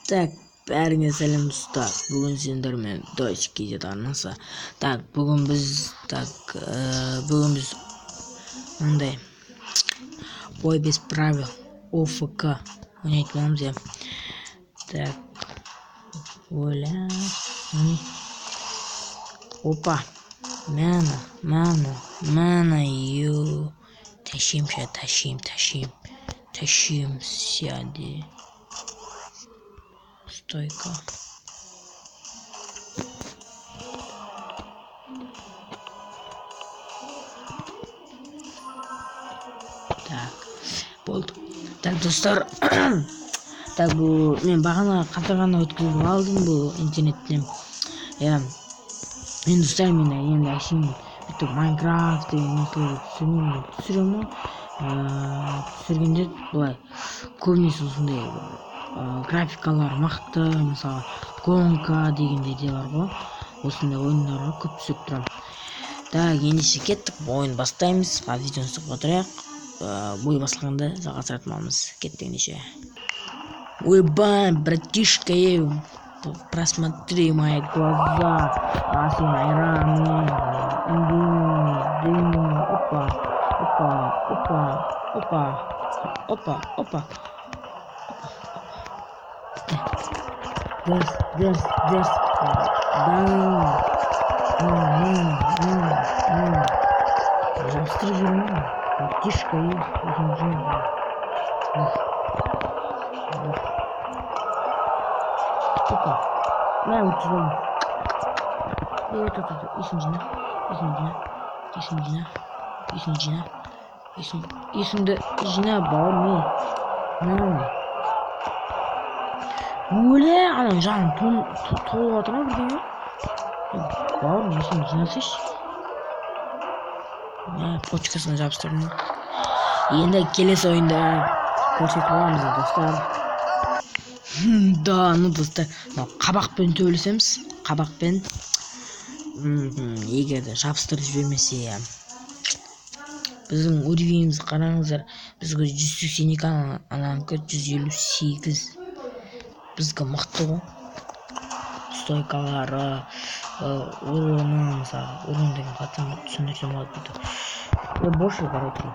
Так, бәріңе сәлем достар. Бүгін сендермен дойч кейзет арнасы. Так, бүгін біз мындай бой без правил ОФК ойнайтын боламыз, я. Так, оля. Опа. Мана, ю. Тащим. Сяди. Стойка. Так, болды. Так, достар. Так, бұл мен бағана қатырғаны өткізіп алдым бұл интернеттен. Я мен достар, мен енді әшейін бүйтіп Майнкрафт деген нәрселерді түсіремін. Түсіргенде былай көбінесе осындай графикалар мықты, мысалы гонка дегенде де бар ғой, осындай ойындарға көп түсіріп тұрамын. Так, ендеше кеттік, ойын бастаймыз. Видеоны сұрып отырайық. Бой басылғанда жалғастырамыз. Кеттік ендеше. Ойбай, братишка, просмотри мои глаза. Асын айраны. Опа. Дерс. Жабыстырып жүрмін. Братишка, опа. На, өтіп есіңді жина, бауырым. Өле, адам жаным толып жатыр ма бірдеңе? Бауырым, есіңді жинасайшы. Почкасына жабыстырдым. Енді келесі ойында көрсетіп аламыз, достар. Да, достар, қабақпен төбелесеміз. Қабақпен егерде жабыстырып жібермесе, біздің уровенімізді қараңыздар. Бізге 182, ананікі 158. Бізге мықты ғой. Стойкалары, уроны, мысалы, урон деген қатсан түсіндірсем болады бұйты. Больше, короче.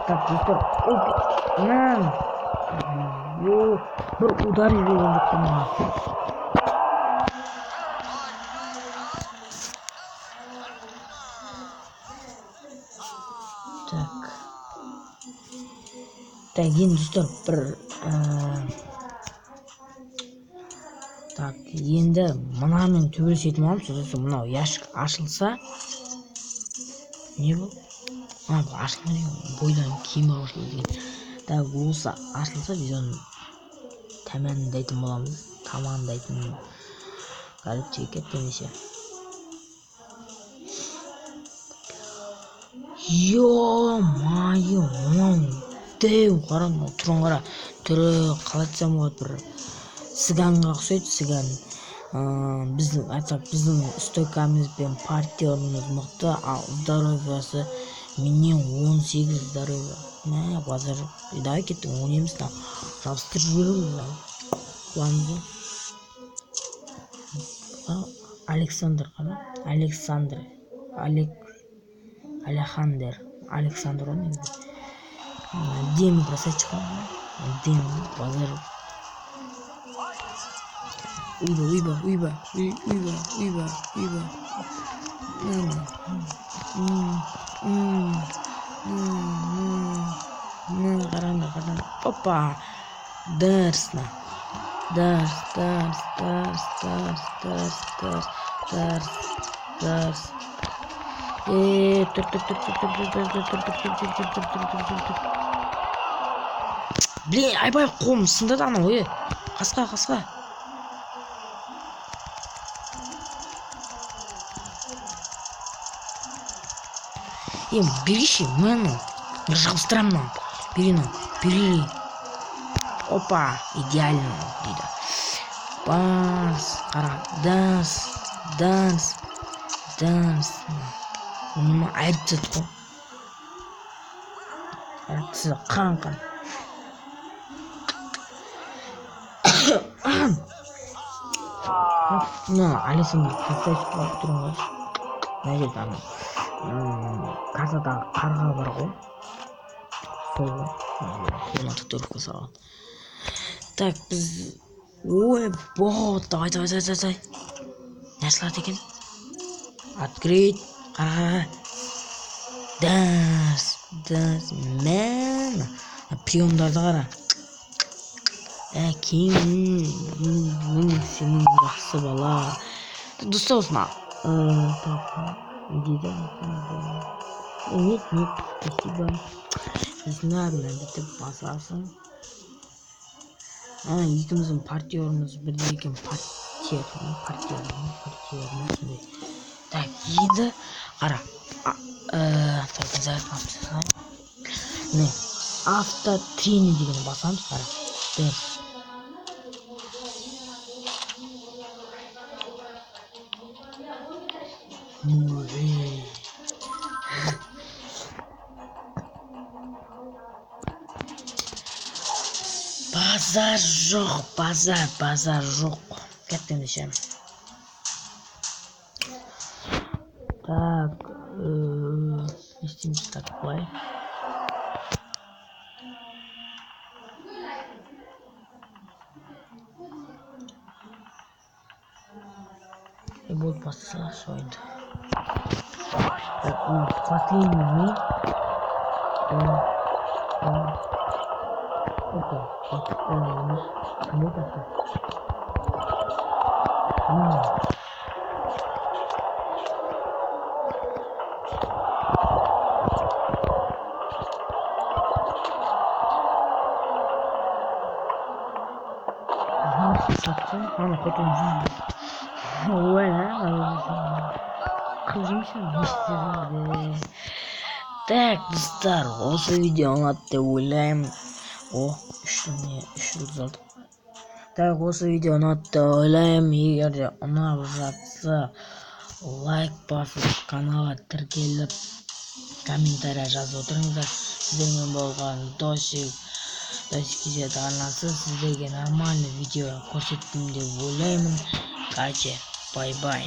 Так, достар, бір удар жіберген жоқпын маған. Так, енді достар, так, енді мынамен төбелесетін боламыз. Сосын мынау ящик ашылса, не бұл? Бұл ашылмай бойдан киім ашылды. Так, болса ашылса, біз оны тамамдайтын боламыз. Короче, кеттенеше. Ё-майо, деу, қараңғы, тұрын қара. Түрі қалатсам болады, бір сыганға ұқсайды, сыган. Біздің стойкамыз бен партияларымыз мықты, ал здоровьясы менен 18 здоровья. Базар. Давай кеттің, ойнаймыз, жабыстырып жіберу. Құланды. Александр қана? Александр он енді. Дем красавчик. Дем базар. Уйба. Қараңдар. Опа. Дәрсна. Дәрс. Блин, айбай қолым сындады анау, қасқа. Бергеші, мен жабыстырамын. Бери. Опа, идеально дейді. Банс, қара, данс. Нема айтып жатыр ғой. Айтсы қан. Алисаны представить қылып тұрмын ғой. Мына жерде касадағы қарға бар ғой. Сол ғой. Комната төліп салған. Так, біз... Ой, бот, давай. Не ашылады екен? Открыть. Қарға. Данс. Мен. Приемдарды қара. Ким. Сенің жақсы бала. Достар осына. Дейді. Нет, спасибо. Не надо бітіп басасың. Екіміздің партиеріміз бірде екен. Партиер. Так, енді қара. Не, автотрени деген басамыз қара. Базар жоқ. Кеттен дешем. Так, не істейміз так былай. И будет послать ойынды. Так, последний. Қандай тапты? Ана қотын Так, достар, осы видео ұнады деп ойлаймын. Үш жұлдыз алдық. Так, осы видео ұнады деп ойлаймын. Егер де ұнап жатса, лайк басып, каналға тіркеліп, комментария жазып отырыңыздар. Сіздермен болған Досик кезет арнасы сіздерге нормальный видео көрсеттім деп ойлаймын. Бай-бай.